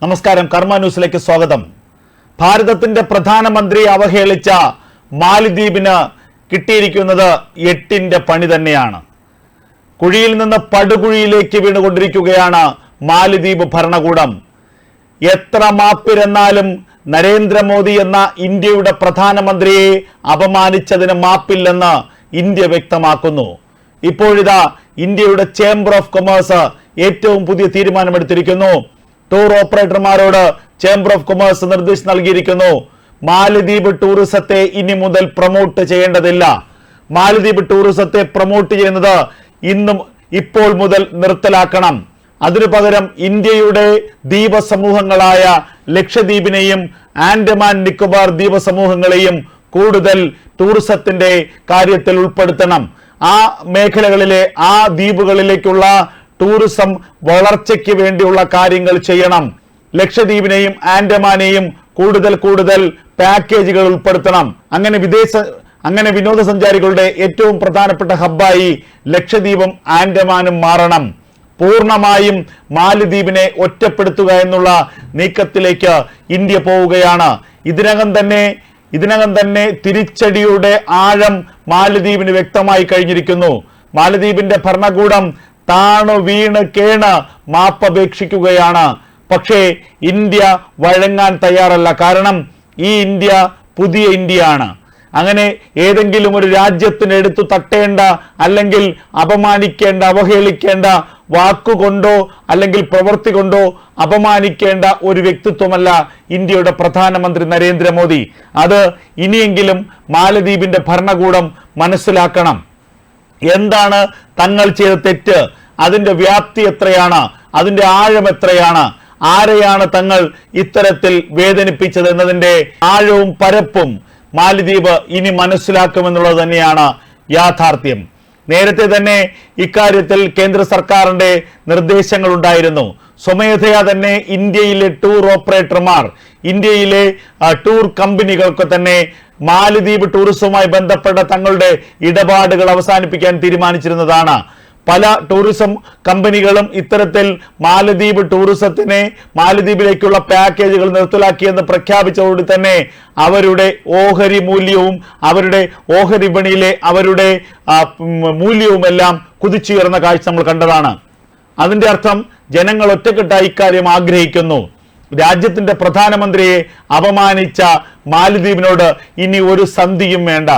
നമസ്കാരം, കർമ്മ ന്യൂസിലേക്ക് സ്വാഗതം. ഭാരതത്തിന്റെ പ്രധാനമന്ത്രി അവഹേളിച്ച മാലിദ്വീപിന് കിട്ടിയിരിക്കുന്നത് 8ന്റെ പണി തന്നെയാണ്. കുഴിയിൽ നിന്ന് പടുകുഴിയിലേക്ക് വീണുകൊണ്ടിരിക്കുകയാണ് മാലിദ്വീപ് ഭരണകൂടം. എത്ര മാപ്പിരെന്നാലും നരേന്ദ്രമോദി എന്ന ഇന്ത്യയുടെ പ്രധാനമന്ത്രിയെ അപമാനിച്ചതിന് മാപ്പില്ലെന്ന് ഇന്ത്യ വ്യക്തമാക്കുന്നു. ഇപ്പോഴിതാ ഇന്ത്യയുടെ ചേംബർ ഓഫ് കൊമേഴ്സ് ഏറ്റവും പുതിയ തീരുമാനമെടുത്തിരിക്കുന്നു. ടൂർ ഓപ്പറേറ്റർമാരോട് ചേംബർ ഓഫ് കൊമേഴ്സ് നിർദ്ദേശം നൽകിയിരിക്കുന്നു. മാലിദ്വീപ് ടൂറിസത്തെ ഇനി മുതൽ പ്രൊമോട്ട് ചെയ്യേണ്ടതില്ല. മാലിദ്വീപ് ടൂറിസത്തെ പ്രൊമോട്ട് ചെയ്യുന്നത് ഇപ്പോൾ മുതൽ നിർത്തലാക്കണം. അതിനു പകരം ഇന്ത്യയുടെ ദ്വീപ സമൂഹങ്ങളായ ലക്ഷദ്വീപിനെയും ആൻഡമാൻ നിക്കോബാർ ദ്വീപ സമൂഹങ്ങളെയും കൂടുതൽ ടൂറിസത്തിന്റെ കാര്യത്തിൽ ഉൾപ്പെടുത്തണം. ആ മേഖലകളിലെ ആ ദ്വീപുകളിലേക്കുള്ള ടൂറിസം വളർച്ചയ്ക്ക് വേണ്ടിയുള്ള കാര്യങ്ങൾ ചെയ്യണം. ലക്ഷദ്വീപിനെയും ആൻഡമാനെയും കൂടുതൽ പാക്കേജുകൾ ഉൾപ്പെടുത്തണം. അങ്ങനെ വിനോദസഞ്ചാരികളുടെ ഏറ്റവും പ്രധാനപ്പെട്ട ഹബ്ബായി ലക്ഷദ്വീപും ആൻഡമാനും മാറണം. പൂർണ്ണമായും മാലിദ്വീപിനെ ഒറ്റപ്പെടുത്തുക എന്നുള്ള നീക്കത്തിലേക്ക് ഇന്ത്യ പോവുകയാണ്. ഇതിനകം തന്നെ തിരിച്ചടിയുടെ ആഴം മാലിദ്വീപിന് വ്യക്തമായി കഴിഞ്ഞിരിക്കുന്നു. മാലിദ്വീപിന്റെ ഭരണകൂടം താണു വീണ് കേണ് മാപ്പപേക്ഷിക്കുകയാണ്. പക്ഷേ ഇന്ത്യ വഴങ്ങാൻ തയ്യാറല്ല. കാരണം ഈ ഇന്ത്യ പുതിയ ഇന്ത്യയാണ്. അങ്ങനെ ഏതെങ്കിലും ഒരു രാജ്യത്തിന് എടുത്തു തട്ടേണ്ട, അല്ലെങ്കിൽ അപമാനിക്കേണ്ട, അവഹേളിക്കേണ്ട വാക്കുകൊണ്ടോ അല്ലെങ്കിൽ പ്രവൃത്തി കൊണ്ടോ അപമാനിക്കേണ്ട ഒരു വ്യക്തിത്വമല്ല ഇന്ത്യയുടെ പ്രധാനമന്ത്രി നരേന്ദ്രമോദി. അത് ഇനിയെങ്കിലും മാലദ്വീപിന്റെ ഭരണകൂടം മനസ്സിലാക്കണം. എന്താണ് തങ്ങൾ ചെയ്ത തെറ്റ്, അതിന്റെ വ്യാപ്തി എത്രയാണ്, അതിന്റെ ആഴം എത്രയാണ്, ആരെയാണ് തങ്ങൾ ഇത്തരത്തിൽ വേദനിപ്പിച്ചത് എന്നതിന്റെ ആഴവും പരപ്പും മാലിദ്വീപ് ഇനി മനസ്സിലാക്കുമെന്നുള്ളത് തന്നെയാണ് യാഥാർത്ഥ്യം. നേരത്തെ തന്നെ ഇക്കാര്യത്തിൽ കേന്ദ്ര സർക്കാരിന്റെ നിർദ്ദേശങ്ങൾ ഉണ്ടായിരുന്നു. സ്വമേധയാ തന്നെ ഇന്ത്യയിലെ ടൂർ ഓപ്പറേറ്റർമാർ, ഇന്ത്യയിലെ ടൂർ കമ്പനികൾക്ക് തന്നെ മാലിദ്വീപ് ടൂറിസവുമായി ബന്ധപ്പെട്ട തങ്ങളുടെ ഇടപാടുകൾ അവസാനിപ്പിക്കാൻ തീരുമാനിച്ചിരുന്നതാണ്. പല ടൂറിസം കമ്പനികളും ഇത്തരത്തിൽ മാലിദ്വീപിലേക്കുള്ള പാക്കേജുകൾ നിർത്തലാക്കിയെന്ന് പ്രഖ്യാപിച്ചതോടെ തന്നെ അവരുടെ ഓഹരി മൂല്യവും അവരുടെ ഓഹരി വിപണിയിലെ അവരുടെ മൂല്യവുമെല്ലാം കുതിച്ചുയർന്ന കാഴ്ച നമ്മൾ കണ്ടതാണ്. അതിന്റെ അർത്ഥം ജനങ്ങൾ ഒറ്റക്കെട്ടായി ഇക്കാര്യം ആഗ്രഹിക്കുന്നു. രാജ്യത്തിന്റെ പ്രധാനമന്ത്രിയെ അപമാനിച്ച മാലിദ്വീപിനോട് ഇനി ഒരു സന്ധിയും വേണ്ട.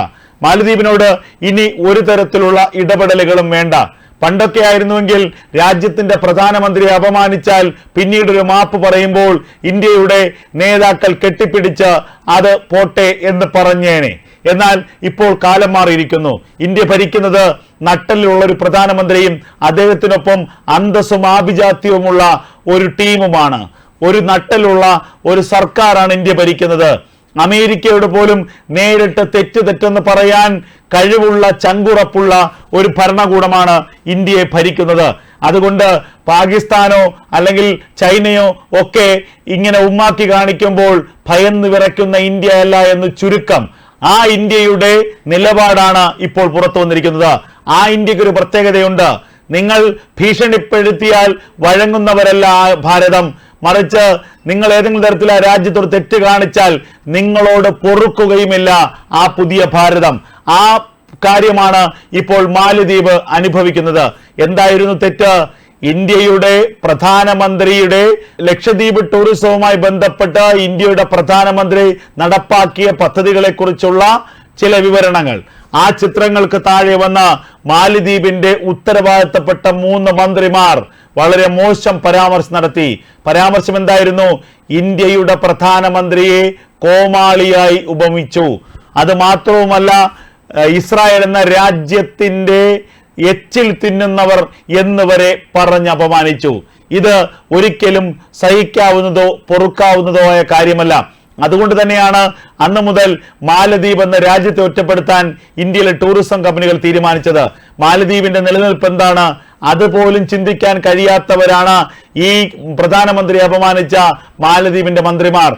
മാലിദ്വീപിനോട് ഇനി ഒരു തരത്തിലുള്ള ഇടപെടലുകളും വേണ്ട. പണ്ടൊക്കെ ആയിരുന്നുവെങ്കിൽ രാജ്യത്തിന്റെ പ്രധാനമന്ത്രിയെ അപമാനിച്ചാൽ പിന്നീടൊരു മാപ്പ് പറയുമ്പോൾ ഇന്ത്യയുടെ നേതാക്കൾ കെട്ടിപ്പിടിച്ച് അത് പോട്ടെ എന്ന് പറഞ്ഞേനെ. എന്നാൽ ഇപ്പോൾ കാലം മാറിയിരിക്കുന്നു. ഇന്ത്യ ഭരിക്കുന്നത് നട്ടലിലുള്ള ഒരു പ്രധാനമന്ത്രിയും അദ്ദേഹത്തിനൊപ്പം അന്തസ്സും ആഭിജാത്യവുമുള്ള ഒരു ടീമുമാണ്. ഒരു നട്ടലുള്ള ഒരു സർക്കാരാണ് ഇന്ത്യ ഭരിക്കുന്നത്. അമേരിക്കയോട് പോലും നേരിട്ട് തെറ്റെന്ന് പറയാൻ കഴിവുള്ള, ചങ്കുറപ്പുള്ള ഒരു ഭരണകൂടമാണ് ഇന്ത്യയെ ഭരിക്കുന്നത്. അതുകൊണ്ട് പാകിസ്ഥാനോ അല്ലെങ്കിൽ ചൈനയോ ഒക്കെ ഇങ്ങനെ ഉമ്മാക്കി കാണിക്കുമ്പോൾ ഭയന്ന് വിറയ്ക്കുന്ന ഇന്ത്യ അല്ല എന്ന് ചുരുക്കം. ആ ഇന്ത്യയുടെ നിലപാടാണ് ഇപ്പോൾ പുറത്തു വന്നിരിക്കുന്നത്. ആ ഇന്ത്യക്ക് ഒരു പ്രത്യേകതയുണ്ട്. നിങ്ങൾ ഭീഷണിപ്പെടുത്തിയാൽ വഴങ്ങുന്നവരല്ല ഭാരതം. മറിച്ച് നിങ്ങൾ ഏതെങ്കിലും തരത്തിൽ ആ രാജ്യത്തോട് തെറ്റ് കാണിച്ചാൽ നിങ്ങളോട് പൊറുക്കുകയുമില്ല ആ പുതിയ ഭാരതം. ആ കാര്യമാണ് ഇപ്പോൾ മാലിദ്വീപ് അനുഭവിക്കുന്നത്. എന്തായിരുന്നു തെറ്റ്? ഇന്ത്യയുടെ പ്രധാനമന്ത്രിയുടെ ലക്ഷദ്വീപ് ടൂറിസവുമായി ബന്ധപ്പെട്ട് ഇന്ത്യയുടെ പ്രധാനമന്ത്രി നടപ്പാക്കിയ പദ്ധതികളെ കുറിച്ചുള്ള ചില വിവരണങ്ങൾ, ആ ചിത്രങ്ങൾക്ക് താഴെ വന്ന മാലിദ്വീപിന്റെ ഉത്തരവാദിത്തപ്പെട്ട 3 മന്ത്രിമാർ വളരെ മോശം പരാമർശം നടത്തി. പരാമർശം എന്തായിരുന്നു? ഇന്ത്യയുടെ പ്രധാനമന്ത്രിയെ കോമാളിയായി ഉപമിച്ചു. അത് മാത്രവുമല്ല, ഇസ്രായേൽ എന്ന രാജ്യത്തിന്റെ എച്ചിൽ തിന്നുന്നവർ എന്നുവരെ പറഞ്ഞ് അപമാനിച്ചു. ഇത് ഒരിക്കലും സഹിക്കാവുന്നതോ പൊറുക്കാവുന്നതോ ആയ കാര്യമല്ല. അതുകൊണ്ട് തന്നെയാണ് അന്ന് മുതൽ മാലദ്വീപ് എന്ന രാജ്യത്തെ ഒറ്റപ്പെടുത്താൻ ഇന്ത്യയിലെ ടൂറിസം കമ്പനികൾ തീരുമാനിച്ചത്. മാലദ്വീപിന്റെ നിലനിൽപ്പ് എന്താണ് അതുപോലും ചിന്തിക്കാൻ കഴിയാത്തവരാണ് ഈ പ്രധാനമന്ത്രി അപമാനിച്ച മാലദ്വീപിന്റെ മന്ത്രിമാർ.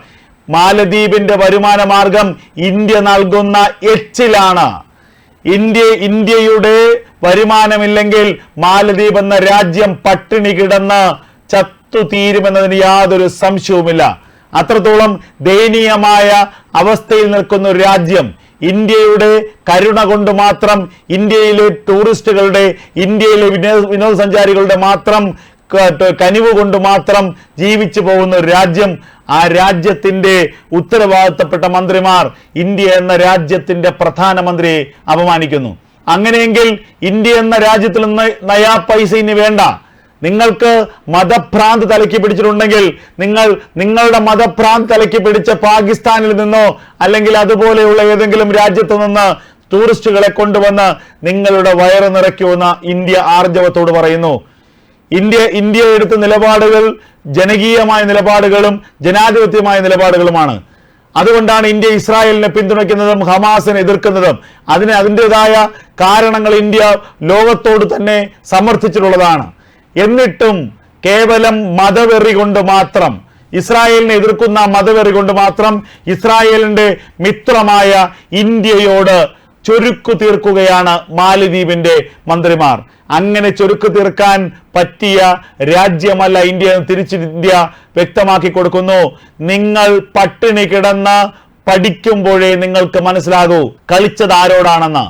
മാലദ്വീപിന്റെ വരുമാന മാർഗം ഇന്ത്യ നൽകുന്ന എച്ചിലാണ്. ഇന്ത്യയുടെ വരുമാനമില്ലെങ്കിൽ മാലദ്വീപ് എന്ന രാജ്യം പട്ടിണി കിടന്ന് ഒത്തുതീരുമെന്നതിന് യാതൊരു സംശയവുമില്ല. അത്രത്തോളം ദയനീയമായ അവസ്ഥയിൽ നിൽക്കുന്ന ഒരു രാജ്യം, ഇന്ത്യയുടെ കരുണ കൊണ്ട് മാത്രം, ഇന്ത്യയിലെ ടൂറിസ്റ്റുകളുടെ, ഇന്ത്യയിലെ വിനോദസഞ്ചാരികളുടെ മാത്രം കനിവ് കൊണ്ട് മാത്രം ജീവിച്ചു പോകുന്ന ഒരു രാജ്യം, ആ രാജ്യത്തിന്റെ ഉത്തരവാദിത്തപ്പെട്ട മന്ത്രിമാർ ഇന്ത്യ എന്ന രാജ്യത്തിന്റെ പ്രധാനമന്ത്രിയെ അപമാനിക്കുന്നു. അങ്ങനെയെങ്കിൽ ഇന്ത്യ എന്ന രാജ്യത്തിൽ നിന്ന് നയാ പൈസ ഇനി വേണ്ട. നിങ്ങൾക്ക് മതഭ്രാന്ത് തലയ്ക്ക് പിടിച്ചിട്ടുണ്ടെങ്കിൽ നിങ്ങളുടെ മതഭ്രാന്ത് തലയ്ക്ക് പിടിച്ച പാകിസ്ഥാനിൽ നിന്നോ അല്ലെങ്കിൽ അതുപോലെയുള്ള ഏതെങ്കിലും രാജ്യത്ത് നിന്ന് ടൂറിസ്റ്റുകളെ കൊണ്ടുവന്ന് നിങ്ങളുടെ വയറ് നിറയ്ക്കുമെന്ന് ഇന്ത്യ ആർജവത്തോട് പറയുന്നു. ഇന്ത്യ എടുത്ത നിലപാടുകൾ ജനകീയമായ നിലപാടുകളും ജനാധിപത്യമായ നിലപാടുകളുമാണ്. അതുകൊണ്ടാണ് ഇന്ത്യ ഇസ്രായേലിനെ പിന്തുണയ്ക്കുന്നതും ഹമാസിനെ എതിർക്കുന്നതും. അതിൻ്റെതായ കാരണങ്ങൾ ഇന്ത്യ ലോകത്തോട് തന്നെ സമർത്ഥിച്ചിട്ടുള്ളതാണ്. എന്നിട്ടും കേവലം മതവെറി കൊണ്ട് മാത്രം, ഇസ്രായേലിനെ എതിർക്കുന്ന മതവെറി കൊണ്ട് മാത്രം ഇസ്രായേലിന്റെ മിത്രമായ ഇന്ത്യയോട് ചൊരുക്കു തീർക്കുകയാണ് മാലദ്വീപിന്റെ മന്ത്രിമാർ. അങ്ങനെ ചൊരുക്കു തീർക്കാൻ പറ്റിയ രാജ്യമല്ല ഇന്ത്യ എന്ന് തിരിച്ച് ഇന്ത്യ വ്യക്തമാക്കി കൊടുക്കുന്നു. നിങ്ങൾ പട്ടിണി കിടന്ന് പഠിക്കുമ്പോഴേ നിങ്ങൾക്ക് മനസ്സിലാകൂ കളിച്ചത് ആരോടാണെന്ന്.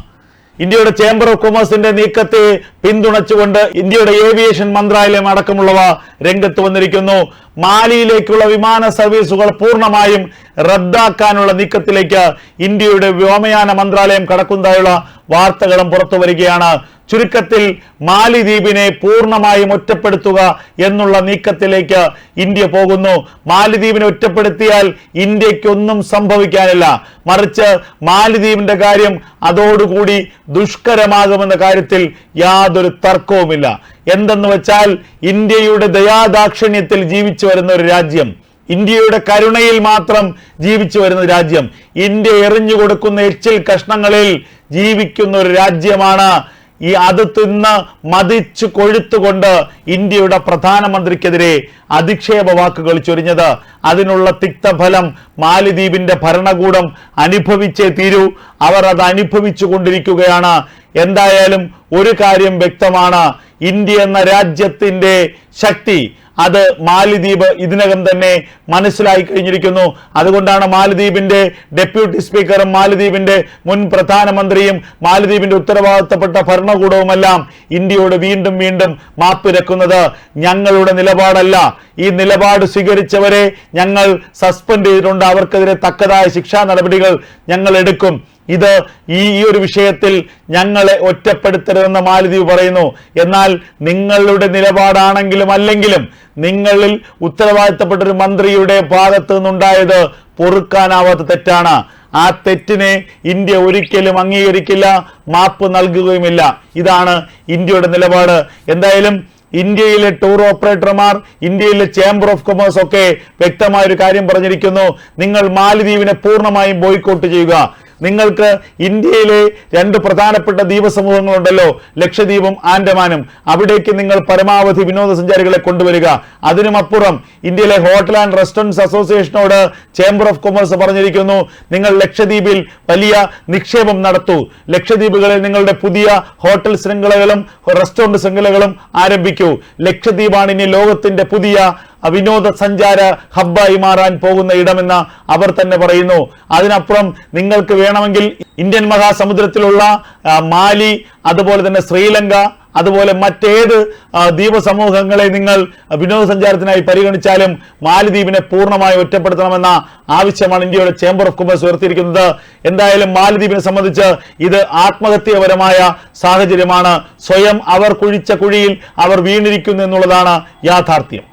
ഇന്ത്യയുടെ ചേംബർ ഓഫ് കൊമേഴ്സിന്റെ നീക്കത്തെ പിന്തുണച്ചുകൊണ്ട് ഇന്ത്യയുടെ ഏവിയേഷൻ മന്ത്രാലയം അടക്കമുള്ളവ രംഗത്ത് വന്നിരിക്കുന്നു. മാലിയിലേക്കുള്ള വിമാന സർവീസുകൾ പൂർണ്ണമായും റദ്ദാക്കാനുള്ള നീക്കത്തിലേക്ക് ഇന്ത്യയുടെ വ്യോമയാന മന്ത്രാലയം കടക്കുന്നതായുള്ള വാർത്തകളും പുറത്തു വരികയാണ്. ചുരുക്കത്തിൽ മാലിദ്വീപിനെ പൂർണ്ണമായും ഒറ്റപ്പെടുത്തുക എന്നുള്ള നീക്കത്തിലേക്ക് ഇന്ത്യ പോകുന്നു. മാലിദ്വീപിനെ ഒറ്റപ്പെടുത്തിയാൽ ഇന്ത്യക്കൊന്നും സംഭവിക്കാനില്ല, മറിച്ച് മാലിദ്വീപിന്റെ കാര്യം അതോടുകൂടി ദുഷ്കരമാകുമെന്ന കാര്യത്തിൽ യാതൊരു തർക്കവുമില്ല. എന്തെന്ന് വെച്ചാൽ ഇന്ത്യയുടെ ദയാദാക്ഷിണ്യത്തിൽ ജീവിച്ചു വരുന്ന ഒരു രാജ്യം, ഇന്ത്യയുടെ കരുണയിൽ മാത്രം ജീവിച്ചു വരുന്ന രാജ്യം, ഇന്ത്യ എറിഞ്ഞു കൊടുക്കുന്ന എച്ചിൽ കഷ്ണങ്ങളിൽ ജീവിക്കുന്ന ഒരു രാജ്യമാണ്. അത് തിന്ന് മതിച്ചു കൊഴുത്തുകൊണ്ട് ഇന്ത്യയുടെ പ്രധാനമന്ത്രിക്കെതിരെ അധിക്ഷേപ വാക്കുകൾ ചൊരിഞ്ഞത്. അതിനുള്ള തിക്തഫലം മാലിദ്വീപിന്റെ ഭരണകൂടം അനുഭവിച്ചേ തീരൂ. അവർ അത് അനുഭവിച്ചു കൊണ്ടിരിക്കുകയാണ്. എന്തായാലും ഒരു കാര്യം വ്യക്തമാണ്, ഇന്ത്യ എന്ന രാജ്യത്തിന്റെ ശക്തി അത് മാലിദ്വീപ് ഇതിനകം തന്നെ മനസ്സിലായി കഴിഞ്ഞിരിക്കുന്നു. അതുകൊണ്ടാണ് മാലിദ്വീപിന്റെ ഡെപ്യൂട്ടി സ്പീക്കറും മാലിദ്വീപിന്റെ മുൻ പ്രധാനമന്ത്രിയും മാലിദ്വീപിന്റെ ഉത്തരവാദിത്തപ്പെട്ട ഭരണകൂടവുമെല്ലാം ഇന്ത്യയോട് വീണ്ടും വീണ്ടും മാപ്പിരക്കുന്നത്. ഞങ്ങളുടെ നിലപാടല്ല, ഈ നിലപാട് സ്വീകരിച്ചവരെ ഞങ്ങൾ സസ്പെൻഡ് ചെയ്തിട്ടുണ്ട്, അവർക്കെതിരെ തക്കതായ ശിക്ഷാ നടപടികൾ ഞങ്ങൾ എടുക്കും. ഈ ഒരു വിഷയത്തിൽ ഞങ്ങളെ ഒറ്റപ്പെടുത്തരുതെന്ന് മാലിദ്വീപ് പറയുന്നു. എന്നാൽ നിങ്ങളുടെ നിലപാടാണെങ്കിലും അല്ലെങ്കിലും നിങ്ങളിൽ ഉത്തരവാദിത്തപ്പെട്ട ഒരു മന്ത്രിയുടെ ഭാഗത്തു നിന്നുണ്ടായത് പൊറുക്കാനാവാത്ത തെറ്റാണ്. ആ തെറ്റിനെ ഇന്ത്യ ഒരിക്കലും അംഗീകരിക്കില്ല, മാപ്പ് നൽകുകയുമില്ല. ഇതാണ് ഇന്ത്യയുടെ നിലപാട്. എന്തായാലും ഇന്ത്യയിലെ ടൂർ ഓപ്പറേറ്റർമാർ, ഇന്ത്യയിലെ ചേംബർ ഓഫ് കൊമേഴ്സ് ഒക്കെ വ്യക്തമായൊരു കാര്യം പറഞ്ഞിരിക്കുന്നു. നിങ്ങൾ മാലിദ്വീപിനെ പൂർണ്ണമായും ബോയ്ക്കോട്ട് ചെയ്യുക. നിങ്ങൾക്ക് ഇന്ത്യയിലെ രണ്ട് പ്രധാനപ്പെട്ട ദ്വീപ സമൂഹങ്ങളുണ്ടല്ലോ, ലക്ഷദ്വീപും ആൻഡമാനും, അവിടേക്ക് നിങ്ങൾ പരമാവധി വിനോദസഞ്ചാരികളെ കൊണ്ടുവരിക. അതിനുമപ്പുറം ഇന്ത്യയിലെ ഹോട്ടൽ ആൻഡ് റെസ്റ്റോറൻറ്റ്സ് അസോസിയേഷനോട് ചേംബർ ഓഫ് കൊമേഴ്സ് പറഞ്ഞിരിക്കുന്നു, നിങ്ങൾ ലക്ഷദ്വീപിൽ വലിയ നിക്ഷേപം നടത്തൂ. ലക്ഷദ്വീപുകളിൽ നിങ്ങളുടെ പുതിയ ഹോട്ടൽ ശൃംഖലകളും റെസ്റ്റോറന്റ് ശൃംഖലകളും ആരംഭിക്കൂ. ലക്ഷദ്വീപാണ് ഇനി ലോകത്തിന്റെ പുതിയ വിനോദസഞ്ചാര ഹബ്ബായി മാറാൻ പോകുന്ന ഇടമെന്ന് അവർ തന്നെ പറയുന്നു. അതിനപ്പുറം നിങ്ങൾക്ക് വേണമെങ്കിൽ ഇന്ത്യൻ മഹാസമുദ്രത്തിലുള്ള മാലി, അതുപോലെ തന്നെ ശ്രീലങ്ക, അതുപോലെ മറ്റേത് ദ്വീപ സമൂഹങ്ങളെ നിങ്ങൾ വിനോദസഞ്ചാരത്തിനായി പരിഗണിച്ചാലും മാലിദ്വീപിനെ പൂർണ്ണമായി ഒറ്റപ്പെടുത്തണമെന്ന ആവശ്യമാണ് ഇന്ത്യയുടെ ചേംബർ ഓഫ് കൊമേഴ്സ് ഉയർത്തിയിരിക്കുന്നത്. എന്തായാലും മാലിദ്വീപിനെ സംബന്ധിച്ച് ഇത് ആത്മഹത്യാപരമായ സാഹചര്യമാണ്. സ്വയം അവർ കുഴിച്ച കുഴിയിൽ അവർ വീണിരിക്കുന്നു എന്നുള്ളതാണ് യാഥാർത്ഥ്യം.